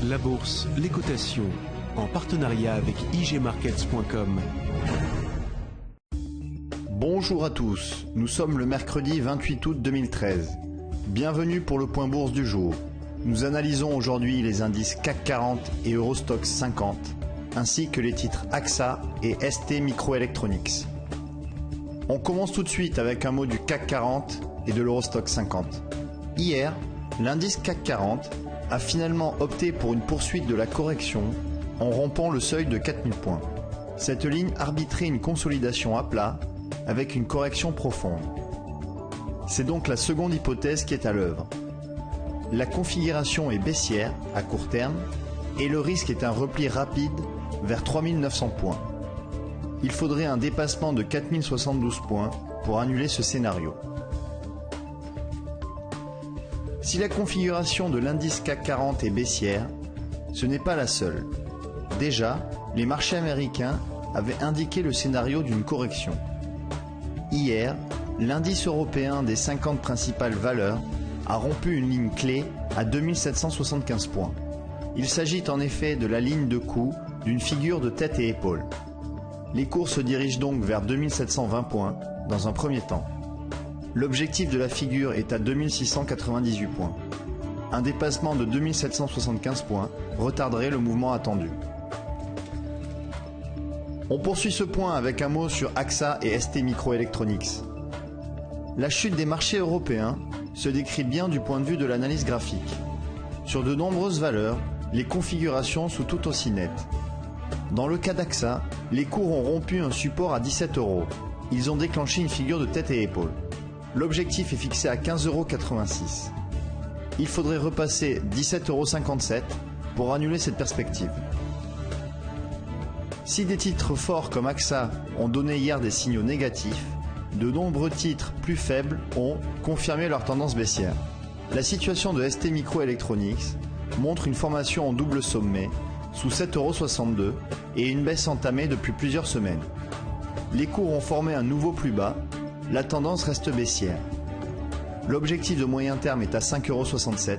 La bourse, les cotations, en partenariat avec igmarkets.com. Bonjour à tous, nous sommes le mercredi 28 août 2013. Bienvenue pour le point bourse du jour. Nous analysons aujourd'hui les indices CAC 40 et Eurostoxx 50, ainsi que les titres AXA et ST Microelectronics. On commence tout de suite avec un mot du CAC 40 et de l'Eurostoxx 50. Hier, l'indice CAC 40 a finalement opté pour une poursuite de la correction en rompant le seuil de 4000 points. Cette ligne arbitrait une consolidation à plat avec une correction profonde. C'est donc la seconde hypothèse qui est à l'œuvre. La configuration est baissière à court terme et le risque est un repli rapide vers 3900 points. Il faudrait un dépassement de 4072 points pour annuler ce scénario. Si la configuration de l'indice CAC 40 est baissière, ce n'est pas la seule. Déjà, les marchés américains avaient indiqué le scénario d'une correction. Hier, l'indice européen des 50 principales valeurs a rompu une ligne clé à 2775 points. Il s'agit en effet de la ligne de coup d'une figure de tête et épaules. Les cours se dirigent donc vers 2720 points dans un premier temps. L'objectif de la figure est à 2698 points. Un dépassement de 2775 points retarderait le mouvement attendu. On poursuit ce point avec un mot sur AXA et ST Microelectronics. La chute des marchés européens se décrit bien du point de vue de l'analyse graphique. Sur de nombreuses valeurs, les configurations sont tout aussi nettes. Dans le cas d'AXA, les cours ont rompu un support à 17 €. Ils ont déclenché une figure de tête et épaules. L'objectif est fixé à 15,86 €. Il faudrait repasser 17,57 € pour annuler cette perspective. Si des titres forts comme AXA ont donné hier des signaux négatifs, de nombreux titres plus faibles ont confirmé leur tendance baissière. La situation de ST Microelectronics montre une formation en double sommet sous 7,62 € et une baisse entamée depuis plusieurs semaines. Les cours ont formé un nouveau plus bas, la tendance reste baissière. L'objectif de moyen terme est à 5,67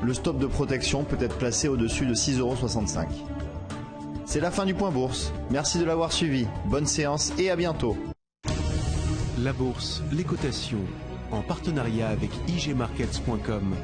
€. Le stop de protection peut être placé au-dessus de 6,65 €. C'est la fin du point bourse. Merci de l'avoir suivi. Bonne séance et à bientôt. La bourse, les cotations, en partenariat avec igmarkets.com.